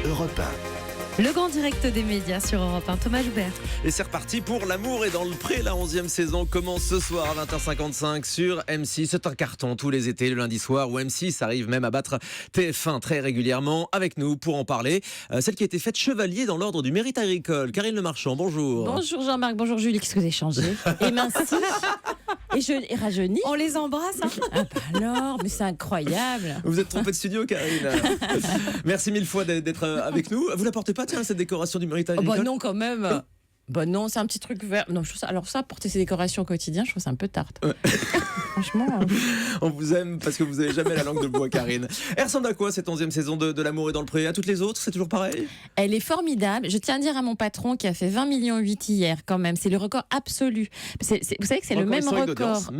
Europe 1. Le grand direct des médias sur Europe 1, Thomas Joubert. Et c'est reparti pour L'amour est dans le pré. La 11e saison commence ce soir à 20h55 sur M6. C'est un carton tous les étés, le lundi soir, où M6 arrive même à battre TF1 très régulièrement. Avec nous pour en parler, celle qui a été faite chevalier dans l'ordre du mérite agricole, Karine Le Marchand, bonjour. Bonjour Jean-Marc, bonjour Julie, qu'est-ce que vous avez changé? Et minci, et rajeuni. On les embrasse, hein. Ah bah alors, mais c'est incroyable. Vous êtes trompée de studio, Karine. Merci mille fois d'être avec nous. Vous la portez pas, tiens, cette décoration du mérite Oh agricole? bah non, quand même. Bah non, c'est un petit truc vert. Non, je trouve ça, alors ça, porter ses décorations au quotidien, je trouve ça un peu tarte. Franchement. On vous aime parce que vous n'avez jamais la langue de bois, Karine. Elle ressemble à quoi cette 11e saison de L'amour est dans le pré? À toutes les autres, c'est toujours pareil? Elle est formidable. Je tiens à dire à mon patron qui a fait 20,8 millions hier, quand même. C'est le record absolu. Vous savez que c'est le même record.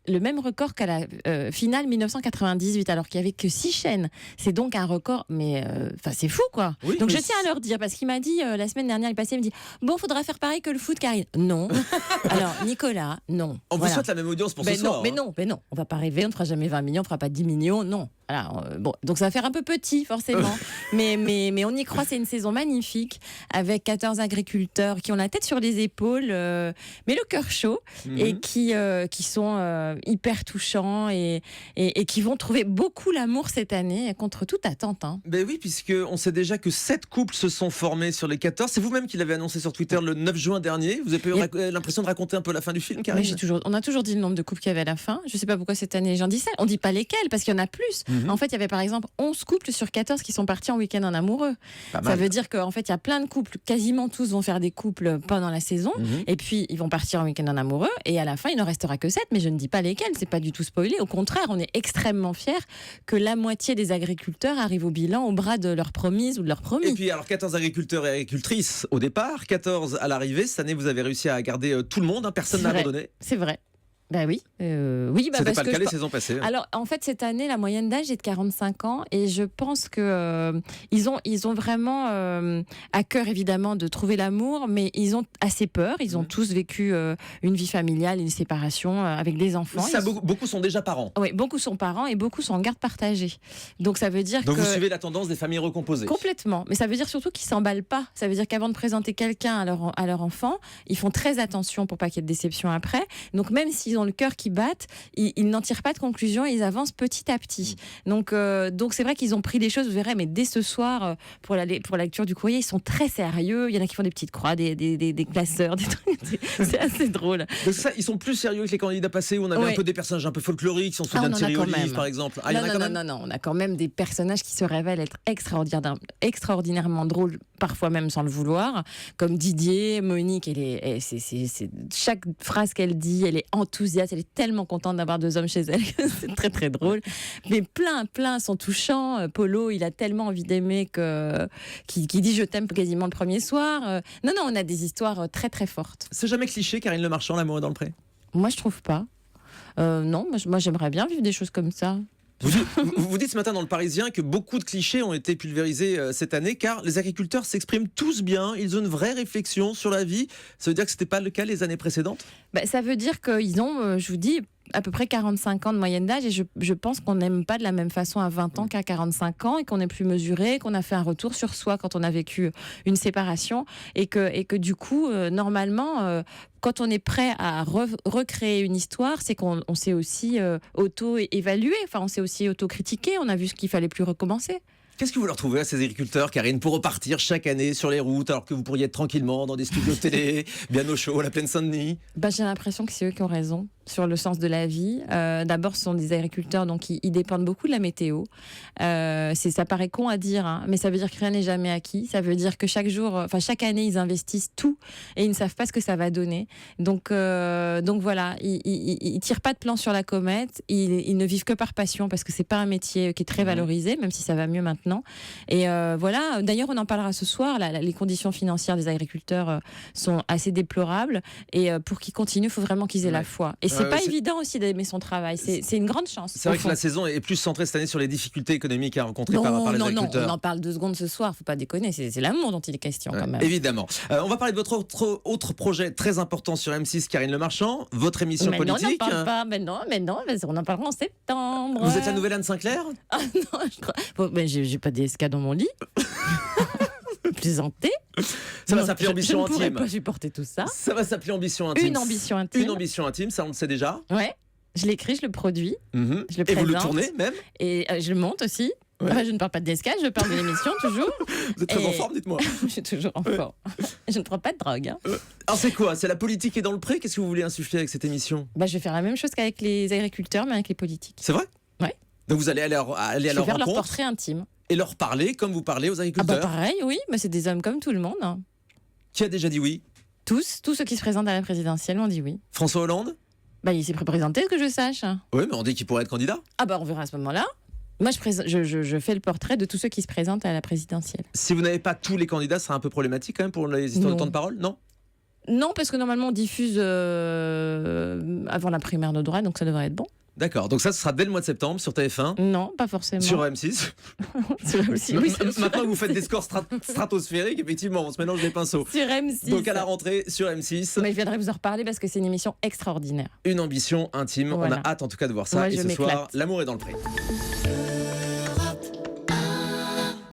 Le même record qu'à la finale 1998, alors qu'il n'y avait que 6 chaînes. C'est donc un record, mais c'est fou, quoi. Oui, donc mais je tiens à leur dire, parce qu'il m'a dit la semaine dernière, il passait, il me dit bon, faudra faire pareil que le foot, Karine. Non. Alors, Nicolas, non. On vous souhaite la même audience pour ce soir. Mais non, on va pas rêver, on ne fera jamais 20 millions, on ne fera pas 10 millions, non. Alors, donc ça va faire un peu petit, forcément. mais on y croit, c'est une saison magnifique, avec 14 agriculteurs qui ont la tête sur les épaules, mais le cœur chaud, et qui sont hyper touchants, et qui vont trouver beaucoup l'amour cette année, contre toute attente. Hein. Ben oui, puisqu'on sait déjà que 7 couples se sont formés sur les 14. C'est vous-même qui l'avez annoncé sur Twitter le 9 juin dernier. Vous avez l'impression de raconter un peu la fin du film, Karine? Oui, on a toujours dit le nombre de couples qu'il y avait à la fin. Je ne sais pas pourquoi cette année les gens disent ça. On ne dit pas lesquels, parce qu'il y en a plus. En fait, il y avait par exemple 11 couples sur 14 qui sont partis en week-end en amoureux. Ça veut dire qu'en fait, il y a plein de couples. Quasiment tous vont faire des couples pendant la saison. Et puis, ils vont partir en week-end en amoureux. Et à la fin, il ne restera que 7. Mais je ne dis pas lesquels. C'est pas du tout spoilé. Au contraire, on est extrêmement fiers que la moitié des agriculteurs arrivent au bilan au bras de leur promise ou de leur promis. Et puis, alors, 14 agriculteurs et agricultrices au départ, 14 à l'arrivée. Cette année, vous avez réussi à garder tout le monde. Personne n'a abandonné. C'est vrai. Bah oui. C'était parce pas le que cas les saisons passées. Alors, en fait, cette année, la moyenne d'âge est de 45 ans et je pense que ils ont vraiment à cœur, évidemment, de trouver l'amour, mais ils ont assez peur. Ils ont tous vécu une vie familiale, une séparation avec des enfants. Beaucoup sont déjà parents. Oui, beaucoup sont parents et beaucoup sont en garde partagée. Donc, ça veut dire Donc, vous suivez la tendance des familles recomposées. Complètement. Mais ça veut dire surtout qu'ils s'emballent pas. Ça veut dire qu'avant de présenter quelqu'un à leur enfant, ils font très attention pour pas qu'il y ait de déception après. Donc, même s'ils ont le cœur qui batte, ils n'en tirent pas de conclusion et ils avancent petit à petit. Donc c'est vrai qu'ils ont pris les choses, vous verrez, mais dès ce soir, pour la lecture du courrier, ils sont très sérieux. Il y en a qui font des petites croix, des classeurs, des trucs. C'est assez drôle. Donc ça, ils sont plus sérieux que les candidats passés où on avait un peu des personnages un peu folkloriques, qui sont soudain de Thierry Olive, par exemple. Non, on a quand même des personnages qui se révèlent être extraordinairement drôles, parfois même sans le vouloir, comme Didier, Monique. Chaque phrase qu'elle dit, elle est enthousiaste, elle est tellement contente d'avoir 2 hommes chez elle que c'est très très drôle. Mais plein sont touchants. Polo, il a tellement envie d'aimer qu'il dit je t'aime quasiment le premier soir. Non, on a des histoires très très fortes. C'est jamais cliché, Karine Le Marchand, L'amour est dans le pré? Moi, je trouve pas. Non, moi j'aimerais bien vivre des choses comme ça. Vous dites ce matin dans Le Parisien que beaucoup de clichés ont été pulvérisés cette année car les agriculteurs s'expriment tous bien, ils ont une vraie réflexion sur la vie. Ça veut dire que ce n'était pas le cas les années précédentes? Ça veut dire qu'ils ont, je vous dis, à peu près 45 ans de moyenne d'âge et je pense qu'on n'aime pas de la même façon à 20 ans qu'à 45 ans et qu'on est plus mesuré, qu'on a fait un retour sur soi quand on a vécu une séparation et que du coup, normalement, quand on est prêt à recréer une histoire, c'est qu'on s'est aussi auto-évalué, on s'est aussi auto-critiqué, on a vu ce qu'il fallait plus recommencer. Qu'est-ce que vous leur trouvez à ces agriculteurs, Karine, pour repartir chaque année sur les routes alors que vous pourriez être tranquillement dans des studios de télé, bien au chaud, à la plaine Saint-Denis? J'ai l'impression que c'est eux qui ont raison sur le sens de la vie. D'abord, ce sont des agriculteurs, donc ils dépendent beaucoup de la météo. Ça paraît con à dire, hein, mais ça veut dire que rien n'est jamais acquis. Ça veut dire que chaque année, ils investissent tout et ils ne savent pas ce que ça va donner. Donc voilà, ils tirent pas de plan sur la comète. Ils ne vivent que par passion parce que c'est pas un métier qui est très valorisé, même si ça va mieux maintenant. Et voilà. D'ailleurs, on en parlera ce soir. Les conditions financières des agriculteurs sont assez déplorables. Et pour qu'ils continuent, il faut vraiment qu'ils aient la foi. Et c'est pas évident aussi d'aimer son travail. C'est une grande chance. C'est vrai que la saison est plus centrée cette année sur les difficultés économiques à rencontrer par les agriculteurs. Non, on en parle 2 secondes ce soir. Faut pas déconner. C'est l'amour dont il est question quand même. Évidemment. On va parler de votre autre projet très important sur M6, Karine Le Marchand, votre émission politique. Non, on n'en parle pas. Mais non, on en parlera en septembre. Vous êtes la nouvelle Anne Sinclair? Ah non, je crois. Bon, j'ai pas des SK dans mon lit. plaisantez. Ça va Non, s'appeler je ambition ne pourrais intime. pas supporter tout ça. Ça va s'appeler ambition intime. Une ambition intime. Une ambition intime, ça on le sait déjà. Ouais. Je l'écris, je le produis, Mhm. je le Et vous le présente. tournez même. Et je le monte aussi. Ouais. Enfin, je ne parle pas de Descage, je parle de l'émission toujours. Vous êtes très Et- en forme, dites-moi. Je suis toujours en forme. Je ne prends pas de drogue. Hein. Alors c'est quoi? C'est la politique qui est dans le pré? Qu'est-ce que vous voulez insuffler avec cette émission? Bah, je vais faire la même chose qu'avec les agriculteurs, mais avec les politiques. C'est vrai? Ouais. Donc vous allez aller à Je vais leur faire leur rencontre portrait intime. et leur parler comme vous parlez aux Ah agriculteurs. bah pareil, oui, mais c'est des hommes comme tout le monde. Hein. Qui a déjà dit oui? Tous ceux qui se présentent à la présidentielle m'ont dit oui. François Hollande? Bah, il s'est présenté, que je sache. Oui, mais on dit qu'il pourrait être candidat. Ah bah on verra à ce moment-là. Moi, je fais le portrait de tous ceux qui se présentent à la présidentielle. Si vous n'avez pas tous les candidats, ce sera un peu problématique quand même pour les histoires Non. de temps de parole, non? Non, parce que normalement, on diffuse avant la primaire de droite, donc ça devrait être bon. D'accord, donc ça ce sera dès le mois de septembre sur TF1, Non, pas forcément. sur M6. Sur M6, oui, c'est Maintenant sur que vous faites des scores stratosphériques, effectivement, on se mélange les pinceaux. Sur M6. Donc à la rentrée sur M6, Mais je viendrai vous en reparler parce que c'est une émission extraordinaire. une ambition intime. Voilà. On a hâte en tout cas de voir ça. Moi, Et je ce soir, m'éclate. l'amour est dans le pré.